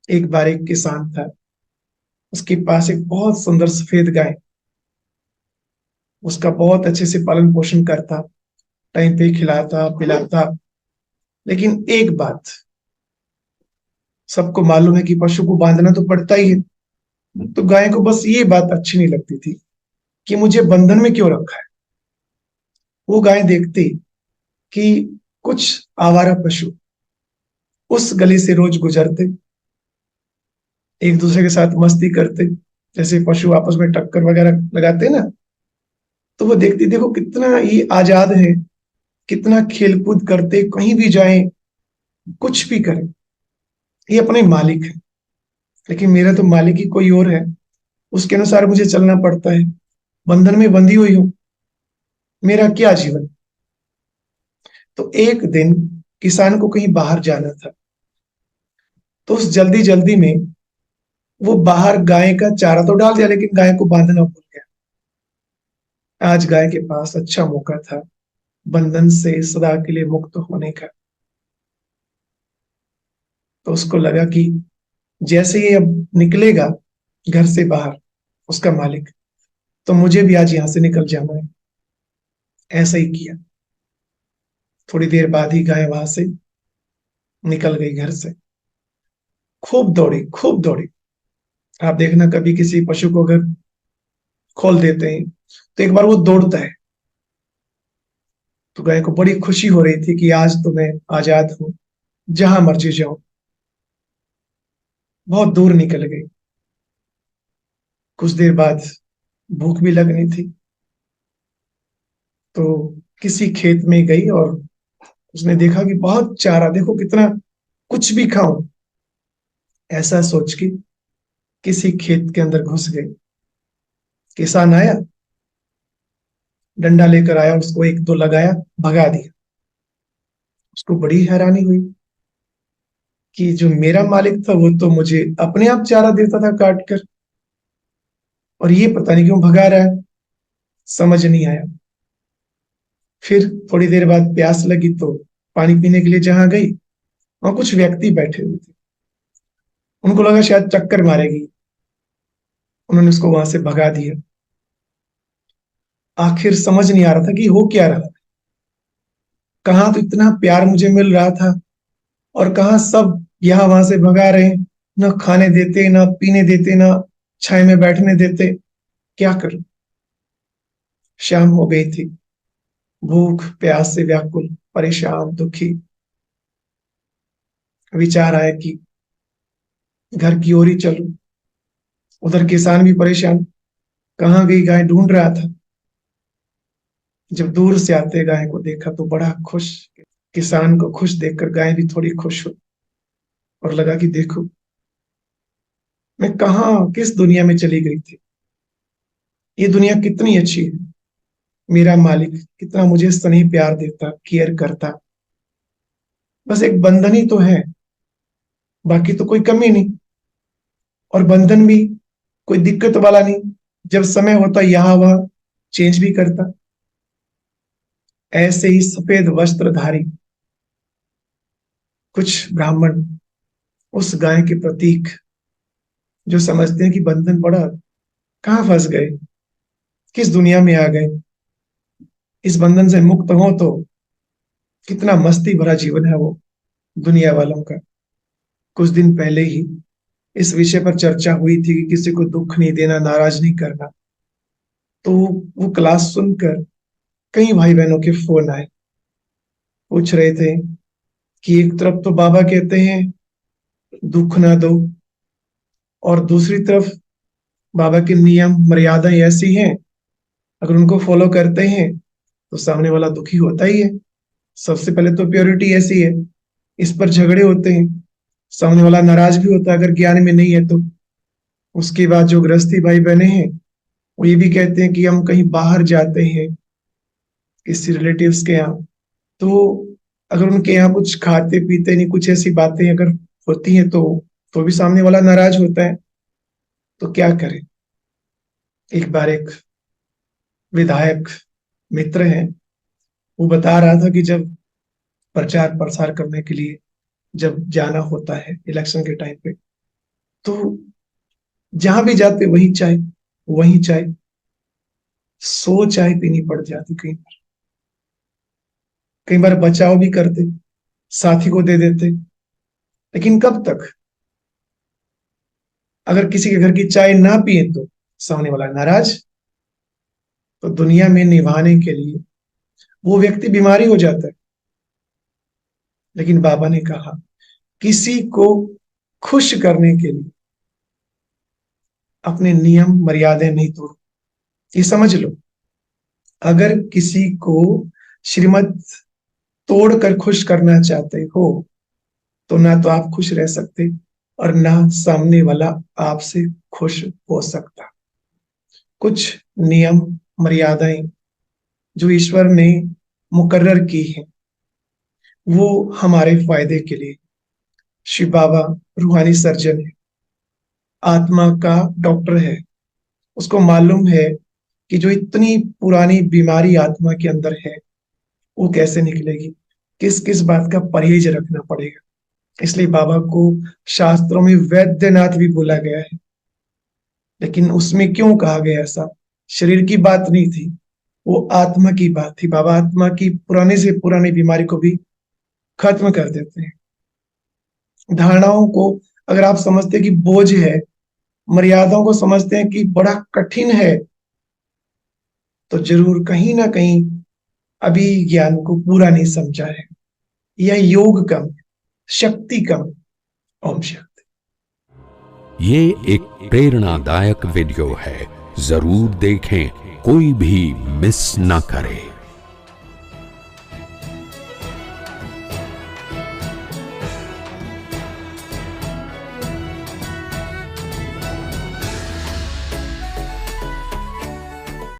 एक बार एक किसान था, उसके पास एक बहुत सुंदर सफेद गाय। उसका बहुत अच्छे से पालन पोषण करता, टाइम पे खिलाता पिलाता। लेकिन एक बात, सबको मालूम है कि पशु को बांधना तो पड़ता ही है। तो गाय को बस ये बात अच्छी नहीं लगती थी कि मुझे बंधन में क्यों रखा है। वो गाय देखती कि कुछ आवारा पशु उस गली से रोज गुजरते, एक दूसरे के साथ मस्ती करते, जैसे पशु आपस में टक्कर वगैरह लगाते हैं ना। तो वो देखती, देखो कितना ये आजाद है, कितना खेलकूद करते, कहीं भी जाए, कुछ भी करें, ये अपने मालिक है। लेकिन मेरा तो मालिक ही कोई और है, उसके अनुसार मुझे चलना पड़ता है, बंधन में बंधी हुई हूं, मेरा क्या जीवन। तो एक दिन किसान को कहीं बाहर जाना था, तो उस जल्दी जल्दी में वो बाहर गाय का चारा तो डाल दिया, लेकिन गाय को बांधना भूल गया। आज गाय के पास अच्छा मौका था बंधन से सदा के लिए मुक्त होने का। तो उसको लगा कि जैसे ये अब निकलेगा घर से बाहर, उसका मालिक, तो मुझे भी आज यहां से निकल जाना है। ऐसा ही किया। थोड़ी देर बाद ही गाय वहां से निकल गई घर से। खूब दौड़ी, खूब दौड़ी। आप देखना, कभी किसी पशु को अगर खोल देते हैं तो एक बार वो दौड़ता है। तो गाय को बड़ी खुशी हो रही थी कि आज तो मैं आजाद हूं, जहां मर्जी जाऊं। बहुत दूर निकल गई। कुछ देर बाद भूख भी लगनी थी, तो किसी खेत में गई और उसने देखा कि बहुत चारा, देखो कितना, कुछ भी खाऊं। ऐसा सोच के किसी खेत के अंदर घुस गई। किसान आया, डंडा लेकर आया, उसको एक दो लगाया, भगा दिया। उसको बड़ी हैरानी हुई कि जो मेरा मालिक था वो तो मुझे अपने आप चारा देता था काट कर, और ये पता नहीं क्यों भगा रहा है। समझ नहीं आया। फिर थोड़ी देर बाद प्यास लगी तो पानी पीने के लिए जहां गई, वहां कुछ व्यक्ति बैठे हुए थे। उनको लगा शायद चक्कर मारेगी, उन्होंने उसको वहां से भगा दिया। आखिर समझ नहीं आ रहा था कि हो क्या रहा। कहाँ तो इतना प्यार मुझे मिल रहा था, और कहाँ सब यहाँ वहां से भगा रहे हैं। न खाने देते, न पीने देते, न छाया में बैठने देते। क्या करूं। शाम हो गई थी। भूख प्यास से व्याकुल, परेशान, दुखी। विचार आया कि घर की ओर ही चलूं। उधर किसान भी परेशान, कहाँ गई गाय, ढूंढ रहा था। जब दूर से आते गाय को देखा तो बड़ा खुश। किसान को खुश देखकर गाय भी थोड़ी खुश हुई, और लगा कि देखो मैं कहाँ किस दुनिया में चली गई थी। ये दुनिया कितनी अच्छी है, मेरा मालिक कितना मुझे स्नेह प्यार देता, केयर करता। बस एक बंधन ही तो है, बाकी तो कोई कमी नहीं। और बंधन भी कोई दिक्कत वाला नहीं, जब समय होता यहाँ वह चेंज भी करता। ऐसे ही सफेद वस्त्रधारी कुछ ब्राह्मण उस गाय के प्रतीक, जो समझते हैं कि बंधन पड़ा, कहाँ फंस गए, किस दुनिया में आ गए, इस बंधन से मुक्त हो तो कितना मस्ती भरा जीवन है वो दुनिया वालों का। कुछ दिन पहले ही इस विषय पर चर्चा हुई थी कि किसी को दुख नहीं देना, नाराज नहीं करना। तो वो क्लास सुनकर कई भाई बहनों के फोन आए, पूछ रहे थे कि एक तरफ तो बाबा कहते हैं दुख ना दो, और दूसरी तरफ बाबा के नियम मर्यादाएं ऐसी हैं, अगर उनको फॉलो करते हैं तो सामने वाला दुखी होता ही है। सबसे पहले तो प्योरिटी ऐसी है, इस पर झगड़े होते हैं, सामने वाला नाराज भी होता है अगर ज्ञान में नहीं है तो। उसके बाद जो गृहस्थी भाई बहने हैं, वो ये भी कहते हैं कि हम कहीं बाहर जाते हैं किसी रिलेटिव्स के यहाँ, तो अगर उनके यहाँ कुछ खाते पीते नहीं, कुछ ऐसी बातें अगर होती हैं तो भी सामने वाला नाराज होता है। तो क्या करें। एक बार एक विधायक मित्र हैं, वो बता रहा था कि जब प्रचार प्रसार करने के लिए जब जाना होता है इलेक्शन के टाइम पे, तो जहां भी जाते वही चाय, वही चाय, 100 चाय पीनी पड़ जाती कई बार। कई बार बचाव भी करते, साथी को दे देते, लेकिन कब तक? अगर किसी के घर की चाय ना पिए तो सामने वाला नाराज, तो दुनिया में निभाने के लिए वो व्यक्ति बीमारी हो जाता है। लेकिन बाबा ने कहा किसी को खुश करने के लिए अपने नियम मर्यादाएं नहीं तोड़ो। ये समझ लो, अगर किसी को श्रीमत तोड़कर खुश करना चाहते हो तो ना तो आप खुश रह सकते और ना सामने वाला आपसे खुश हो सकता। कुछ नियम मर्यादाएं जो ईश्वर ने मुकर्रर की है वो हमारे फायदे के लिए। शिव बाबा रूहानी सर्जन है, आत्मा का डॉक्टर है। उसको मालूम है कि जो इतनी पुरानी बीमारी आत्मा के अंदर है वो कैसे निकलेगी, किस किस बात का परहेज रखना पड़ेगा। इसलिए बाबा को शास्त्रों में वैद्यनाथ भी बोला गया है। लेकिन उसमें क्यों कहा गया ऐसा? शरीर की बात नहीं थी, वो आत्मा की बात थी। बाबा आत्मा की पुराने से पुरानी बीमारी को भी खत्म कर देते हैं। धारणाओं को अगर आप समझते हैं कि बोझ है, मर्यादाओं को समझते हैं कि बड़ा कठिन है, तो जरूर कहीं ना कहीं अभी ज्ञान को पूरा नहीं समझा है। यह योग कम, शक्ति कम। ओम शांति। ये एक प्रेरणादायक वीडियो है, जरूर देखें, कोई भी मिस ना करे।